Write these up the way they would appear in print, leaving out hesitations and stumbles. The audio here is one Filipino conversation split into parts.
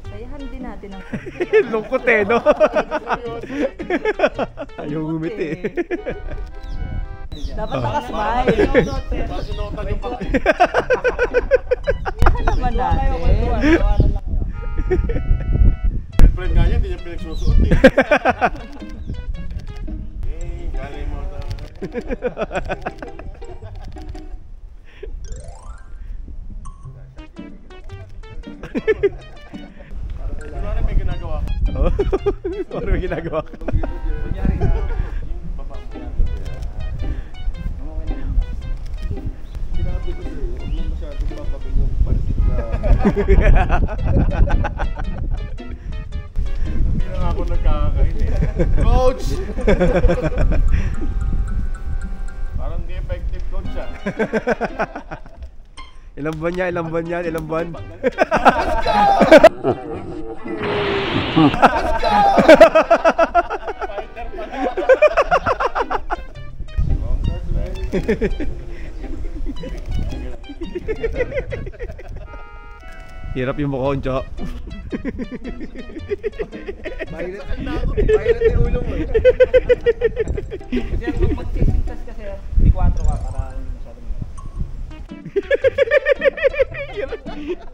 Sayahan din natin ang lungkot eh, no? Ayaw gumiti eh. dapat nakasmile. Masinutan yung pala. Yan naman natin. Girlfriend nga niya, hindi niya pinagsusuot eh. Galing mo na. Ano may ginagawa? Oo. Ano may ginagawa? Kunyari na. Baba mo na. Sinabi ko sa'yo, huwag mo masyadong papabingong pansit na. Hindi na nga ako nagkakain eh. Coach! Parang di effective coach siya. Ilang buwan niya? Ilang buwan yan? Ilang buwan? Let's go! Fighter pa na. Hirap yung mukha, Oncho. Violet yung ulo mo. Kasi kung mag-sintas kasi, di 4 ka para hindi masyadong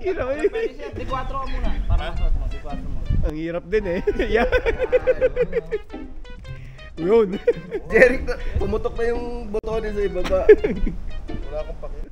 Hirap eh. pwede siya, di 4 ka muna. Para masot mo, di 4 mo. Ang hirap din eh. Yan. Yun. Jeric, pumutok na yung botones sa ibaba. Wala akong pakit.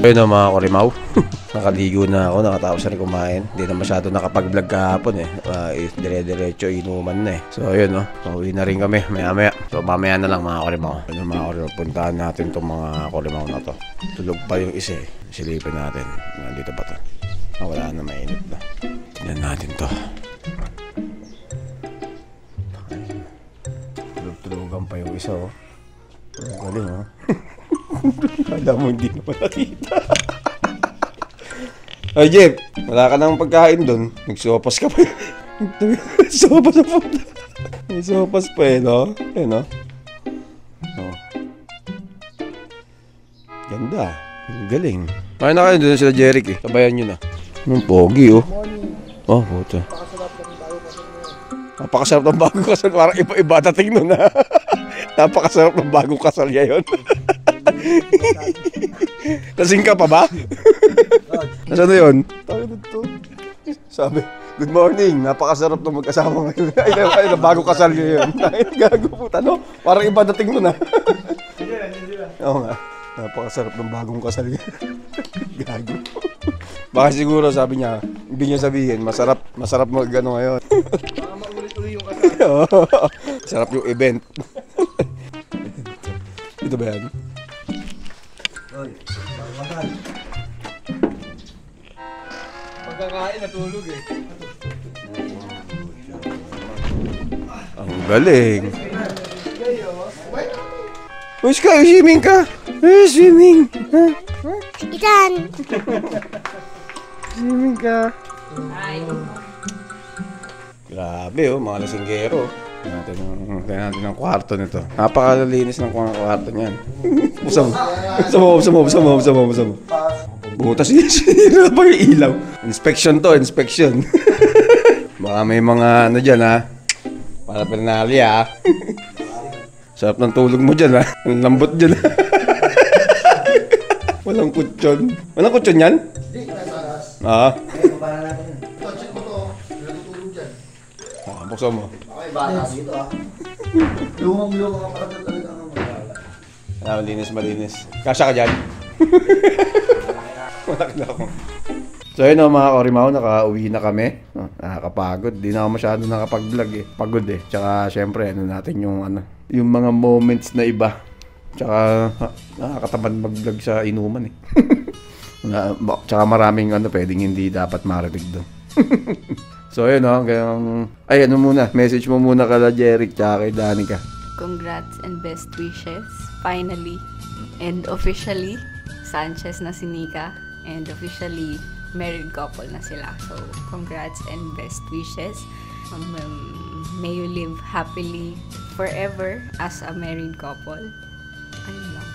Ayun o mga kurimaw, nakaligo na ako, nakatapos na rin kumain. Hindi na masyado nakapag-vlog kahapon eh. Dire-diretso inuman na eh. So ayun o, pauwi na rin kami maya-maya. So mamaya na lang mga kurimaw. Ayun mga kurimaw, puntahan natin itong mga kurimaw na to. Tulog pa yung isa eh. Silipin natin. Nandito ba to? Wala na, mainit na. Tignan natin to. Tulog-tulogan pa yung isa oh. Galing oh. Kala mo hindi naman nakita. Ay Jeff, wala ka nang pagkain doon. Nagsopas ka pa. Sopas na po. May sopas pa eh, no? Eh, no? Oh. Ganda. Galing. Kaya na kayo doon sila Jeric eh. Sabayan nyo na. Anong pogi oh. Oh, puto. Napakasarap ng bagong kasal. Parang iba-iba dating nun ha. Napakasarap ng bagong kasal niya yun. Lasing ka pa ba? Nasaan na yun? Sabi, good morning, napakasarap ng mag-asama ngayon. Ay, bagong kasal niya yun. Gago po, ano? Parang iba dating nun ha. Oo nga, napakasarap ng bagong kasal niya. Gago. Baka siguro sabi niya, hindi niya sabihin, masarap mag-ano ngayon. Baka maulit-uli yung kasal. Sarap yung event. Ito ba yan? Oy, bakal. Pagkakain, natulog eh. Ang galing. Uy, Sky, swimming ka? Swimming. Itan! Swimming ka. Grabe oh, mga lasinggero. Tingnan natin ang kwarto nito. Napakalinis ng kwarto niyan. Buksan mo. Butas sinira pa yung ilaw. Inspection to, inspection. Baka may mga ano dyan ha. Para penalya ha. Sarap ng tulog mo dyan ha. Ang lambot dyan ha. Walang kutsyon. Walang kutsyon yan? Hindi, nasa Ah. para natin yan. Ito, check mo to. Natutulog dyan. Buksan mo. Okay, bata dito ah. Lumang-lumang ang parang talaga ang mga. Malinis. Kasya ka dyan? Malaki na ako. So yun o mga Korimaw, nakauwi na kami. Nakakapagod. Di na ako masyado nakapag-vlog eh. Pagod eh. Tsaka syempre ano natin yung yung mga moments na iba. Tsaka nakakatamad mag-vlog sa inuman eh. Tsaka maraming pwedeng hindi dapat marinig doon. So yun o, ay ano muna, message mo muna kala Jeric tsaka kay Danica. Congrats and best wishes. Finally and officially, Sanchez na si Nika. And officially, married couple na sila. So, congrats and best wishes. May you live happily forever as a married couple. Ayun lang.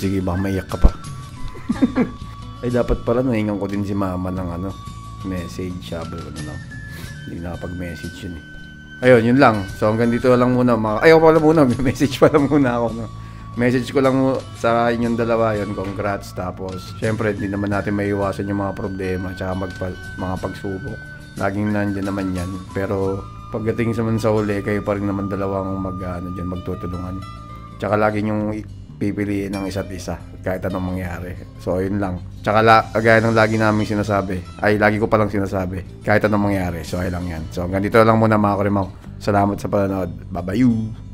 Sige, baka maiyak ka pa. Ay, dapat pala nahingan ko din si mama ng message. Sabi ko na lang. Hindi nakapag-message yun eh. Ayun, yun lang. So, hanggang dito lang muna. Ayaw pala muna. May message pala muna ako. No? Message ko lang sa inyong dalawa yun. Congrats. Tapos, syempre, hindi naman natin maiiwasan yung mga problema tsaka mga pagsubok. Laging nandiyan naman yan. Pero, pagdating naman sa huli, kayo pa rin naman dalawang magtutulungan. Tsaka lagi yung pipiliin ng isa't isa kahit anong mangyari. So, yun lang. Tsaka, gaya ng lagi namin sinasabi, lagi ko palang sinasabi, kahit anong mangyari. So, ay lang yan. So, hanggang dito lang muna mga Korimaw. Salamat sa panonood. Bye-bye!